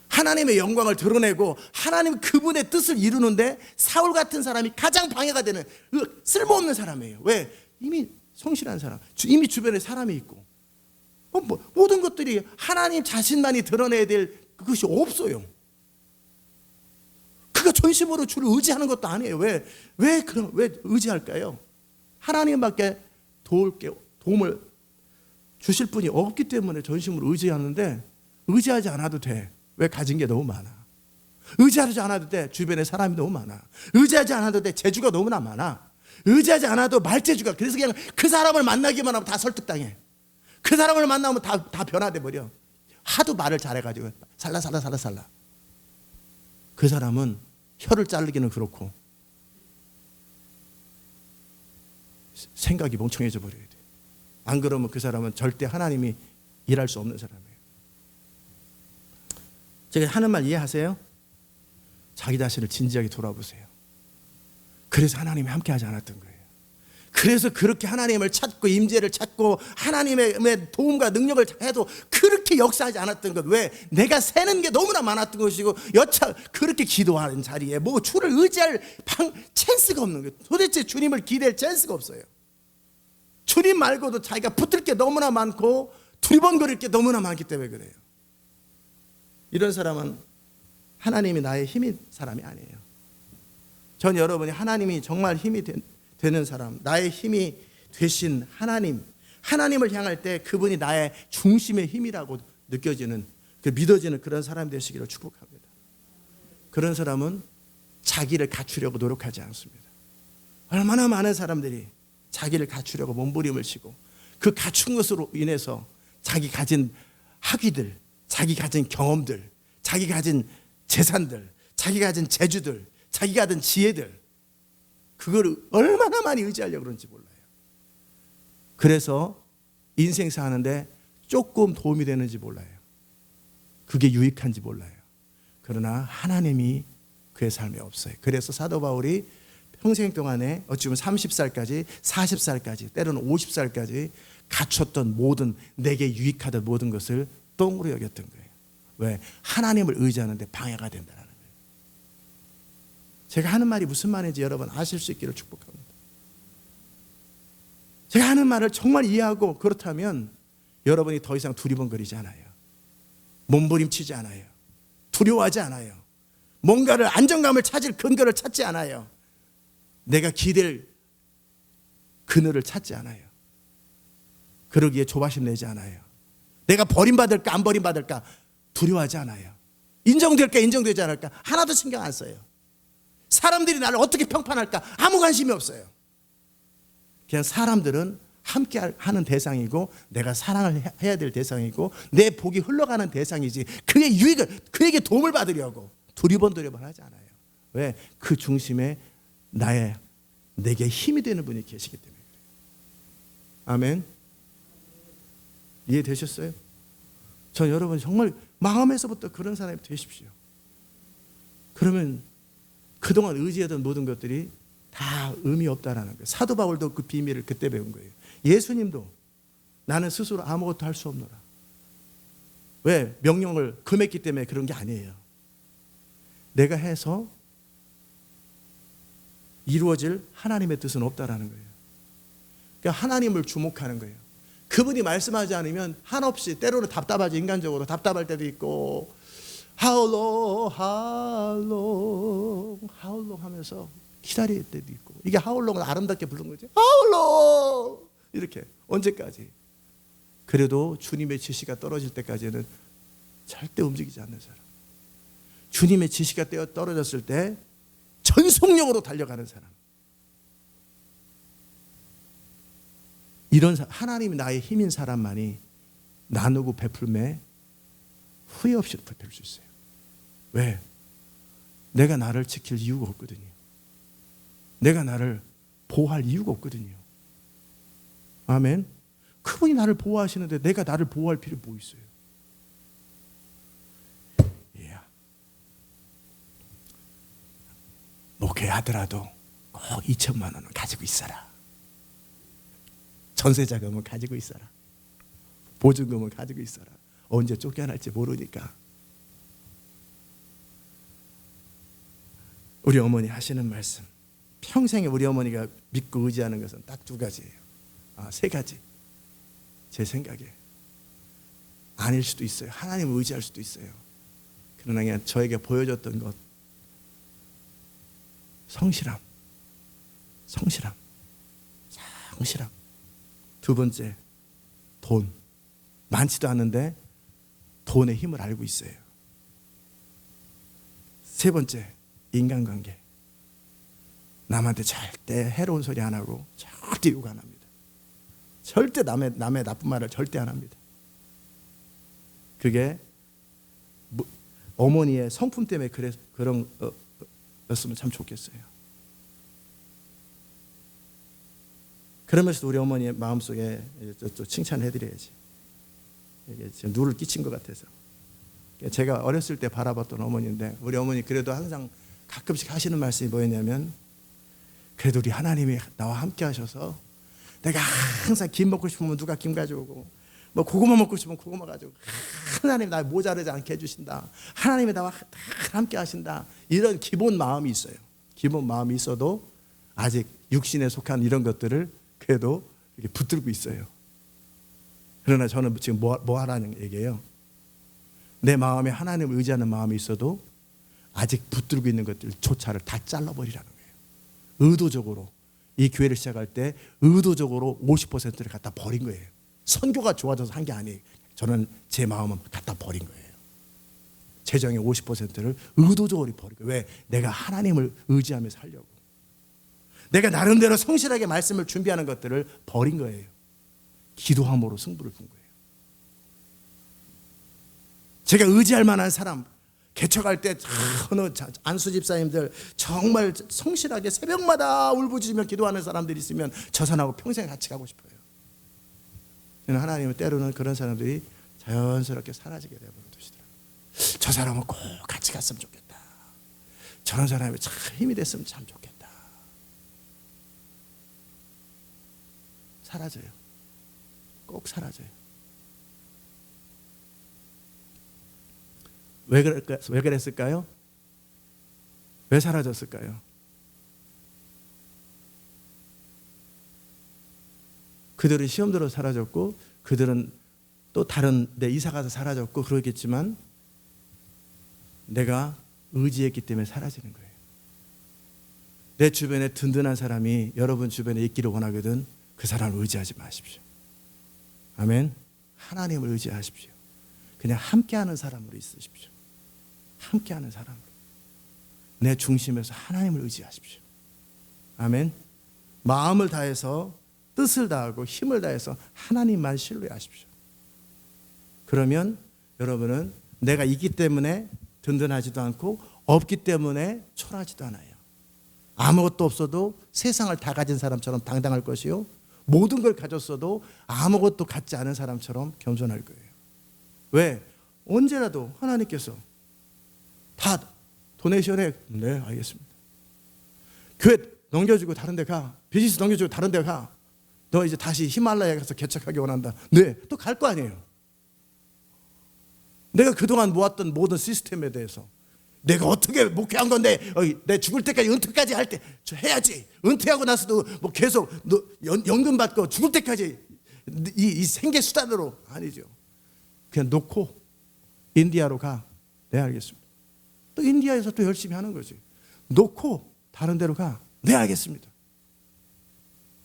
하나님의 영광을 드러내고 하나님 그분의 뜻을 이루는데 사울 같은 사람이 가장 방해가 되는 쓸모없는 사람이에요. 왜? 이미 성실한 사람, 이미 주변에 사람이 있고, 모든 것들이 하나님 자신만이 드러내야 될 그것이 없어요. 그가 전심으로 주를 의지하는 것도 아니에요. 왜 의지할까요? 하나님밖에 도움을 주실 분이 없기 때문에 전심으로 의지하는데, 의지하지 않아도 돼. 왜? 가진 게 너무 많아. 의지하지 않아도 돼. 주변에 사람이 너무 많아. 의지하지 않아도 돼. 재주가 너무나 많아. 의지하지 않아도 말재주가, 그래서 그냥 그 사람을 만나기만 하면 다 설득당해. 그 사람을 만나면 다 변화돼 버려. 하도 말을 잘해가지고 살라. 그 사람은 혀를 자르기는 그렇고 생각이 멍청해져 버려야 돼. 안 그러면 그 사람은 절대 하나님이 일할 수 없는 사람이에요. 제가 하는 말 이해하세요? 자기 자신을 진지하게 돌아보세요. 그래서 하나님이 함께 하지 않았던 거예요. 그래서 그렇게 하나님을 찾고 임재를 찾고 하나님의 도움과 능력을 해도 그렇게 역사하지 않았던 것. 왜? 내가 새는 게 너무나 많았던 것이고, 여차 그렇게 기도하는 자리에 주를 의지할 찬스가 없는 거예요. 도대체 주님을 기대할 찬스가 없어요. 주님 말고도 자기가 붙을 게 너무나 많고 두리번거릴 게 너무나 많기 때문에 그래요. 이런 사람은 하나님이 나의 힘인 사람이 아니에요. 전 여러분이 하나님이 정말 힘이 되는 사람, 나의 힘이 되신 하나님을 향할 때 그분이 나의 중심의 힘이라고 느껴지는, 믿어지는 그런 사람이 되시기를 축복합니다. 그런 사람은 자기를 갖추려고 노력하지 않습니다. 얼마나 많은 사람들이 자기를 갖추려고 몸부림을 치고, 그 갖춘 것으로 인해서 자기 가진 학위들, 자기 가진 경험들, 자기 가진 재산들, 자기 가진 재주들, 자기 가진 지혜들, 그걸 얼마나 많이 의지하려고 그런지 몰라요. 그래서 인생 사는데 조금 도움이 되는지 몰라요. 그게 유익한지 몰라요. 그러나 하나님이 그의 삶에 없어요. 그래서 사도 바울이 평생 동안에 어찌 보면 30살까지 40살까지 때로는 50살까지 갖췄던 모든, 내게 유익하던 모든 것을 똥으로 여겼던 거예요. 왜? 하나님을 의지하는데 방해가 된다는 거예요. 제가 하는 말이 무슨 말인지 여러분 아실 수 있기를 축복합니다. 제가 하는 말을 정말 이해하고 그렇다면 여러분이 더 이상 두리번거리지 않아요. 몸부림치지 않아요. 두려워하지 않아요. 뭔가를 안정감을 찾을 근거를 찾지 않아요. 내가 기댈 그늘을 찾지 않아요. 그러기에 조바심 내지 않아요. 내가 버림받을까 안 버림받을까 두려워하지 않아요. 인정될까 인정되지 않을까 하나도 신경 안 써요. 사람들이 나를 어떻게 평판할까 아무 관심이 없어요. 그냥 사람들은 함께 하는 대상이고 내가 사랑을 해야 될 대상이고 내 복이 흘러가는 대상이지 그의 유익을 그에게 도움을 받으려고 두리번 하지 않아요. 왜? 그 중심에 내게 힘이 되는 분이 계시기 때문에 그래요. 아멘. 이해되셨어요? 저 여러분 정말 마음에서부터 그런 사람이 되십시오. 그러면 그동안 의지하던 모든 것들이 다 의미 없다라는 거예요. 사도 바울도 그 비밀을 그때 배운 거예요. 예수님도 나는 스스로 아무것도 할 수 없노라. 왜? 명령을 금했기 때문에 그런 게 아니에요. 내가 해서 이루어질 하나님의 뜻은 없다라는 거예요. 그러니까 하나님을 주목하는 거예요. 그분이 말씀하지 않으면 한없이 때로는 답답하지. 인간적으로 답답할 때도 있고 How long, how long, how long 하면서 기다릴 때도 있고 이게 How long은 아름답게 부른 거죠. How long 이렇게 언제까지. 그래도 주님의 지시가 떨어질 때까지는 절대 움직이지 않는 사람. 주님의 지시가 떨어졌을 때 전속력으로 달려가는 사람. 이런 하나님이 나의 힘인 사람만이 나누고 베풀매 후회 없이 베풀 수 있어요. 왜? 내가 나를 지킬 이유가 없거든요. 내가 나를 보호할 이유가 없거든요. 아멘. 그분이 나를 보호하시는데 내가 나를 보호할 필요 뭐 있어요? 목회하더라도 꼭 2천만 원은 가지고 있어라. 전세자금은 가지고 있어라. 보증금은 가지고 있어라. 언제 쫓겨날지 모르니까. 우리 어머니 하시는 말씀, 평생에 우리 어머니가 믿고 의지하는 것은 딱 두 가지예요. 세 가지. 제 생각에 아닐 수도 있어요. 하나님을 의지할 수도 있어요. 그러나 그냥 저에게 보여줬던 것, 성실함. 두 번째, 돈. 많지도 않은데 돈의 힘을 알고 있어요. 세 번째, 인간관계. 남한테 절대 해로운 소리 안 하고 절대 욕 안 합니다. 절대 남의 나쁜 말을 절대 안 합니다. 그게 어머니의 성품 때문에 그런 였으면 참 좋겠어요. 그러면서도 우리 어머니의 마음속에 또 칭찬을 해드려야지. 이게 지금 누를 끼친 것 같아서. 제가 어렸을 때 바라봤던 어머니인데 우리 어머니 그래도 항상 가끔씩 하시는 말씀이 뭐였냐면 그래도 우리 하나님이 나와 함께 하셔서 내가 항상 김 먹고 싶으면 누가 김 가져오고 뭐 고구마 먹고 싶으면 고구마 가져오고 하나님 나 모자르지 않게 해주신다. 하나님이 나와 함께 하신다. 이런 기본 마음이 있어요. 기본 마음이 있어도 아직 육신에 속한 이런 것들을 그래도 이렇게 붙들고 있어요. 그러나 저는 지금 뭐 하라는 얘기예요. 내 마음에 하나님을 의지하는 마음이 있어도 아직 붙들고 있는 것들조차를 다 잘라버리라는 거예요. 의도적으로 이 교회를 시작할 때 의도적으로 50%를 갖다 버린 거예요. 선교가 좋아져서 한 게 아니에요. 저는 제 마음은 갖다 버린 거예요. 재정의 50%를 의도적으로 버린 거예요. 왜? 내가 하나님을 의지하며 살려고. 내가 나름대로 성실하게 말씀을 준비하는 것들을 버린 거예요. 기도함으로 승부를 본 거예요. 제가 의지할 만한 사람, 개척할 때 어느 안수 집사님들 정말 성실하게 새벽마다 울부짖으며 기도하는 사람들이 있으면 저 사람하고 평생 같이 가고 싶어요. 저는 하나님은 때로는 그런 사람들이 자연스럽게 사라지게 되어버리시더라고요. 저 사람은 꼭 같이 갔으면 좋겠다. 저런 사람이 참 힘이 됐으면 참 좋겠다. 사라져요. 꼭 사라져요. 왜 그랬을까요? 왜 사라졌을까요? 그들은 시험 들어 사라졌고, 그들은 또 다른 데 이사 가서 사라졌고 그러겠지만, 내가 의지했기 때문에 사라지는 거예요. 내 주변에 든든한 사람이 여러분 주변에 있기를 원하거든 그 사람을 의지하지 마십시오. 아멘. 하나님을 의지하십시오. 그냥 함께하는 사람으로 있으십시오. 함께하는 사람으로. 내 중심에서 하나님을 의지하십시오. 아멘. 마음을 다해서 뜻을 다하고 힘을 다해서 하나님만 신뢰하십시오. 그러면 여러분은 내가 있기 때문에 든든하지도 않고 없기 때문에 초라하지도 않아요. 아무것도 없어도 세상을 다 가진 사람처럼 당당할 것이요, 모든 걸 가졌어도 아무것도 갖지 않은 사람처럼 겸손할 거예요. 왜? 언제라도 하나님께서 다 도네이션에, 네 알겠습니다. 교회 넘겨주고 다른 데 가. 비즈니스 넘겨주고 다른 데 가. 너 이제 다시 히말라야 가서 개척하기 원한다. 네, 또 갈 거 아니에요. 내가 그동안 모았던 모든 시스템에 대해서 내가 어떻게 목회한 건데 내 죽을 때까지 은퇴까지 할 때 해야지. 은퇴하고 나서도 뭐 계속 연금 받고 죽을 때까지 이 생계 수단으로 아니죠. 그냥 놓고 인디아로 가. 네 알겠습니다. 또 인디아에서 또 열심히 하는 거지. 놓고 다른 데로 가. 네 알겠습니다.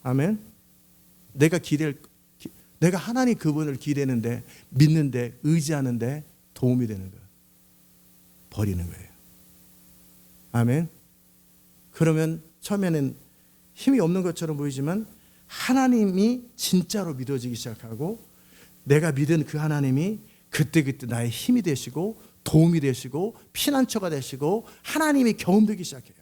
아멘. 내가 하나님 그분을 기대는데, 믿는데, 의지하는데 도움이 되는 거예요. 버리는 거예요. 아멘. 그러면 처음에는 힘이 없는 것처럼 보이지만 하나님이 진짜로 믿어지기 시작하고, 내가 믿은 그 하나님이 그때그때 나의 힘이 되시고 도움이 되시고 피난처가 되시고 하나님이 경험되기 시작해요.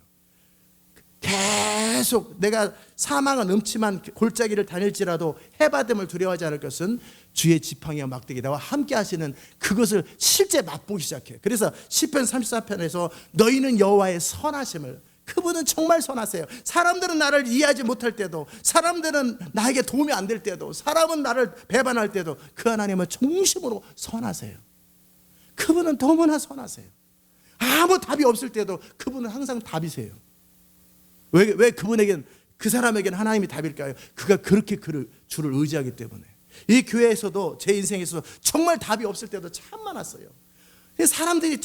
계속 내가 사망은 음침한 골짜기를 다닐지라도 해바됨을 두려워하지 않을 것은 주의 지팡이와 막대기 나와 함께 하시는 그것을 실제 맛보기 시작해요. 그래서 시편 34편에서 너희는 여호와의 선하심을, 그분은 정말 선하세요. 사람들은 나를 이해하지 못할 때도, 사람들은 나에게 도움이 안 될 때도, 사람은 나를 배반할 때도 그 하나님은 정심으로 선하세요. 그분은 너무나 선하세요. 아무 답이 없을 때도 그분은 항상 답이세요. 왜 그분에겐, 그 사람에게는 하나님이 답일까요? 그가 그렇게 주를 의지하기 때문에. 이 교회에서도 제 인생에서 정말 답이 없을 때도 참 많았어요. 사람들이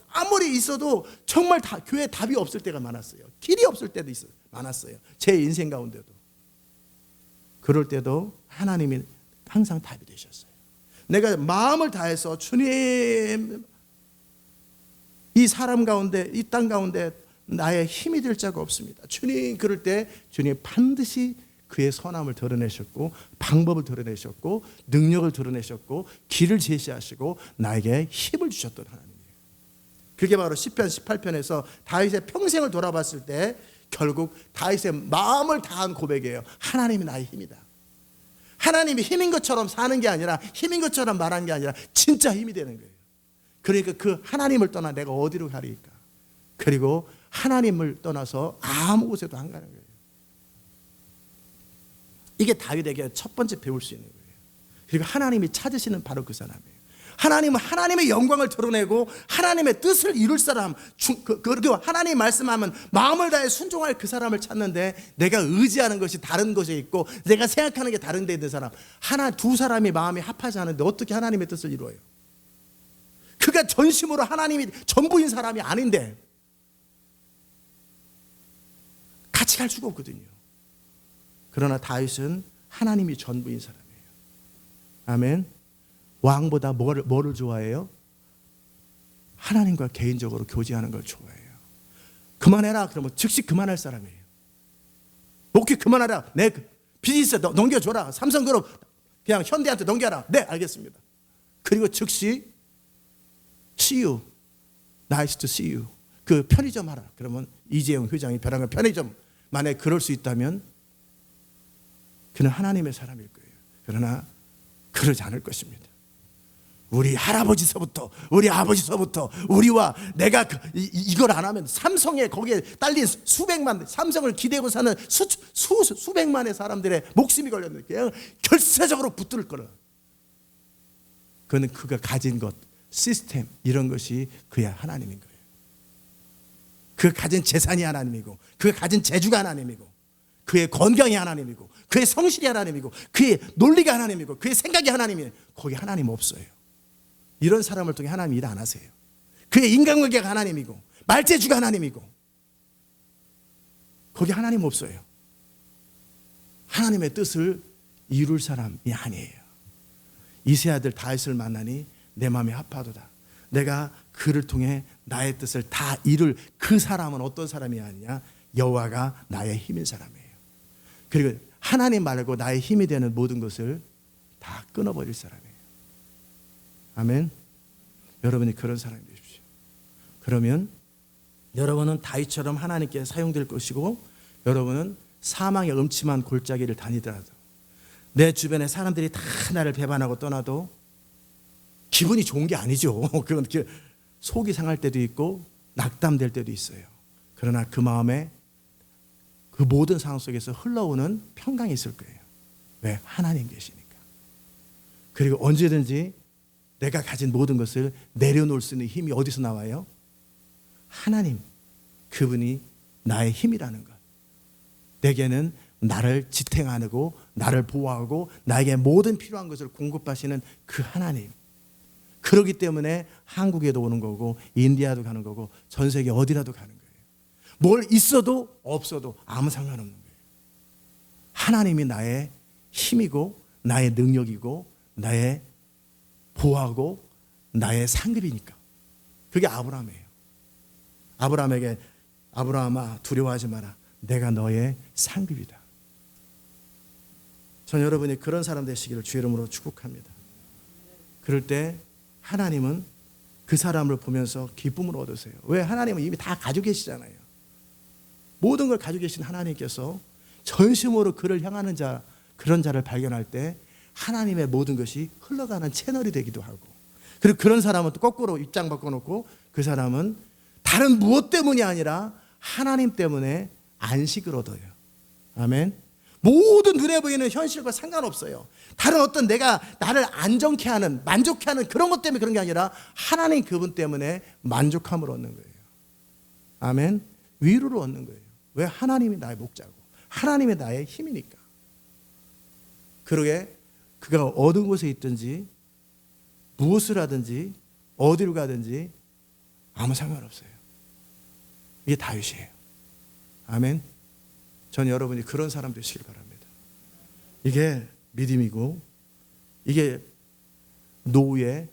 아무리 있어도 정말 교회에 답이 없을 때가 많았어요. 길이 없을 때도 많았어요. 제 인생 가운데도. 그럴 때도 하나님이 항상 답이 되셨어요. 내가 마음을 다해서 주님, 이 사람 가운데, 이 땅 가운데 나의 힘이 될 자가 없습니다. 주님, 그럴 때 주님 반드시 그의 선함을 드러내셨고, 방법을 드러내셨고, 능력을 드러내셨고, 길을 제시하시고 나에게 힘을 주셨던 하나님이에요. 그게 바로 시편 18편에서 다윗의 평생을 돌아봤을 때 결국 다윗의 마음을 다한 고백이에요. 하나님이 나의 힘이다. 하나님이 힘인 것처럼 사는 게 아니라, 힘인 것처럼 말하는 게 아니라 진짜 힘이 되는 거예요. 그러니까 그 하나님을 떠나 내가 어디로 가리까? 그리고 하나님을 떠나서 아무 곳에도 안 가는 거예요. 이게 다윗에게 첫 번째 배울 수 있는 거예요. 그리고 하나님이 찾으시는 바로 그 사람이에요. 하나님은 하나님의 영광을 드러내고 하나님의 뜻을 이룰 사람, 그리고 하나님이 말씀하면 마음을 다해 순종할 그 사람을 찾는데, 내가 의지하는 것이 다른 곳에 있고 내가 생각하는 게 다른 데 있는 사람, 두 사람이 마음이 합하지 않은데 어떻게 하나님의 뜻을 이루어요? 그가 전심으로 하나님이 전부인 사람이 아닌데 같이 갈 수가 없거든요. 그러나 다윗은 하나님이 전부인 사람이에요. 아멘. 왕보다 뭐를 좋아해요? 하나님과 개인적으로 교제하는 걸 좋아해요. 그만해라 그러면 즉시 그만할 사람이에요. 목회 그만하라. 내 비즈니스 넘겨줘라. 삼성그룹 그냥 현대한테 넘겨라. 네 알겠습니다. 그리고 즉시 see you, nice to see you. 그 편의점 하라. 그러면 이재용 회장이 벼랑간 편의점, 만약에 그럴 수 있다면 그는 하나님의 사람일 거예요. 그러나 그러지 않을 것입니다. 우리 할아버지서부터 우리 아버지서부터 우리와 내가 이걸 안 하면 삼성에 거기에 딸린 수백만 삼성을 기대고 사는 수백만의 사람들의 목숨이 걸렸는데 그냥 결사적으로 붙들 거라. 그는 그가 가진 것 시스템 이런 것이 그야 하나님인 거예요. 그가 가진 재산이 하나님이고 그가 가진 재주가 하나님이고 그의 건강이 하나님이고 그의 성실이 하나님이고 그의 논리가 하나님이고 그의 생각이 하나님이에요. 거기 하나님 없어요. 이런 사람을 통해 하나님 일 안 하세요. 그의 인간관계가 하나님이고 말재주가 하나님이고 거기 하나님 없어요. 하나님의 뜻을 이룰 사람이 아니에요. 이세 아들 다윗을 만나니 내 마음이 합하도다. 내가 그를 통해 나의 뜻을 다 이룰 그 사람은 어떤 사람이 아니냐? 여호와가 나의 힘인 사람이에요. 그리고 하나님 말고 나의 힘이 되는 모든 것을 다 끊어버릴 사람이에요. 아멘. 여러분이 그런 사람이 되십시오. 그러면 여러분은 다윗처럼 하나님께 사용될 것이고 여러분은 사망의 음침한 골짜기를 다니더라도 내 주변에 사람들이 다 나를 배반하고 떠나도 기분이 좋은 게 아니죠. 그건 속이 상할 때도 있고 낙담될 때도 있어요. 그러나 그 마음에 그 모든 상황 속에서 흘러오는 평강이 있을 거예요. 왜? 하나님 계시니까. 그리고 언제든지 내가 가진 모든 것을 내려놓을 수 있는 힘이 어디서 나와요? 하나님, 그분이 나의 힘이라는 것. 내게는 나를 지탱하고 나를 보호하고 나에게 모든 필요한 것을 공급하시는 그 하나님. 그렇기 때문에 한국에도 오는 거고 인디아도 가는 거고 전 세계 어디라도 가는 거예요. 뭘 있어도 없어도 아무 상관없는 거예요. 하나님이 나의 힘이고 나의 능력이고 나의 보호하고 나의 상급이니까. 그게 아브라함이에요. 아브라함에게 아브라함아 두려워하지 마라. 내가 너의 상급이다. 전 여러분이 그런 사람 되시기를 주의 이름으로 축복합니다. 그럴 때 하나님은 그 사람을 보면서 기쁨을 얻으세요. 왜? 하나님은 이미 다 가지고 계시잖아요. 모든 걸 가지고 계신 하나님께서 전심으로 그를 향하는 자, 그런 자를 발견할 때 하나님의 모든 것이 흘러가는 채널이 되기도 하고, 그리고 그런 사람은 또 거꾸로 입장 바꿔놓고 그 사람은 다른 무엇 때문이 아니라 하나님 때문에 안식을 얻어요. 아멘. 모든 눈에 보이는 현실과 상관없어요. 다른 어떤 내가 나를 안정케 하는 만족케 하는 그런 것 때문에 그런 게 아니라 하나님 그분 때문에 만족함을 얻는 거예요. 아멘. 위로를 얻는 거예요. 왜? 하나님이 나의 목자고 하나님이 나의 힘이니까. 그러게 그가 어느 곳에 있든지 무엇을 하든지 어디로 가든지 아무 상관없어요. 이게 다윗이에요. 아멘. 전 여러분이 그런 사람 되시길 바랍니다. 이게 믿음이고 이게 노후에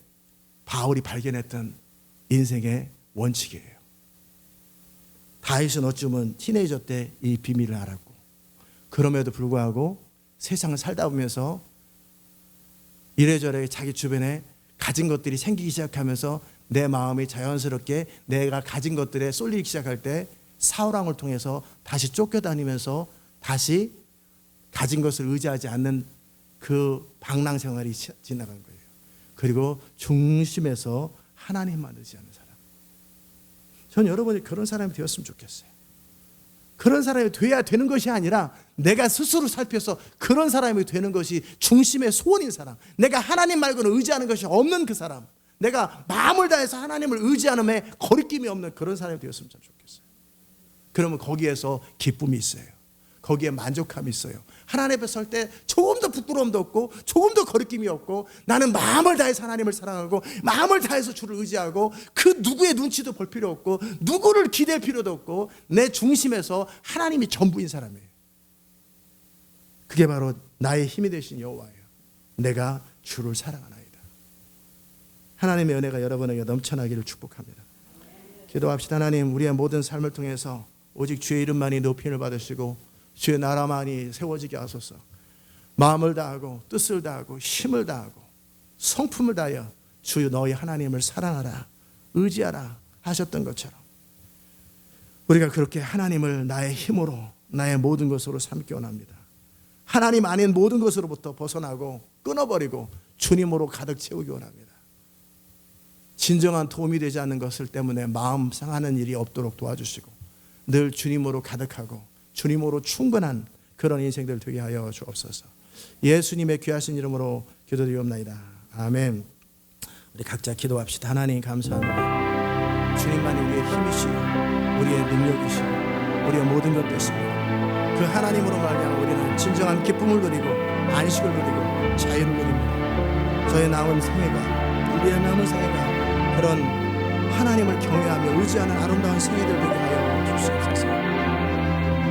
바울이 발견했던 인생의 원칙이에요. 다윗은 어쩌면 티네이저 때 이 비밀을 알았고 그럼에도 불구하고 세상을 살다 보면서 이래저래 자기 주변에 가진 것들이 생기기 시작하면서 내 마음이 자연스럽게 내가 가진 것들에 쏠리기 시작할 때 사울왕을 통해서 다시 쫓겨다니면서 다시 가진 것을 의지하지 않는 그 방랑 생활이 지나간 거예요. 그리고 중심에서 하나님만 의지하는 사람. 전 여러분이 그런 사람이 되었으면 좋겠어요. 그런 사람이 돼야 되는 것이 아니라 내가 스스로 살펴서 그런 사람이 되는 것이 중심의 소원인 사람. 내가 하나님 말고는 의지하는 것이 없는 그 사람. 내가 마음을 다해서 하나님을 의지하는데 거리낌이 없는 그런 사람이 되었으면 참 좋겠어요. 그러면 거기에서 기쁨이 있어요. 거기에 만족함이 있어요. 하나님 앞에 설 때 조금도 부끄러움도 없고 조금도 거리낌이 없고 나는 마음을 다해서 하나님을 사랑하고 마음을 다해서 주를 의지하고 그 누구의 눈치도 볼 필요 없고 누구를 기댈 필요도 없고 내 중심에서 하나님이 전부인 사람이에요. 그게 바로 나의 힘이 되신 여호와예요. 내가 주를 사랑하나이다. 하나님의 은혜가 여러분에게 넘쳐나기를 축복합니다. 기도합시다. 하나님, 우리의 모든 삶을 통해서 오직 주의 이름만이 높임을 받으시고 주의 나라만이 세워지게 하소서. 마음을 다하고 뜻을 다하고 힘을 다하고 성품을 다하여 주 너희 하나님을 사랑하라 의지하라 하셨던 것처럼 우리가 그렇게 하나님을 나의 힘으로 나의 모든 것으로 삼기 원합니다. 하나님 아닌 모든 것으로부터 벗어나고 끊어버리고 주님으로 가득 채우기 원합니다. 진정한 도움이 되지 않는 것을 때문에 마음 상하는 일이 없도록 도와주시고 늘 주님으로 가득하고 주님으로 충분한 그런 인생들 되게 하여 주옵소서. 예수님의 귀하신 이름으로 기도드리옵나이다. 아멘. 우리 각자 기도합시다. 하나님 감사합니다. 주님만이 우리의 힘이시고 우리의 능력이시고 우리의 모든 것 되십니다. 그 하나님으로 말미암아 우리는 진정한 기쁨을 누리고 안식을 누리고 자유를 누립니다. 저의 남은 생애가, 우리의 남은 생애가 그런 하나님을 경외하며 의지하는 아름다운 생애들 되게 하여 주시옵소서.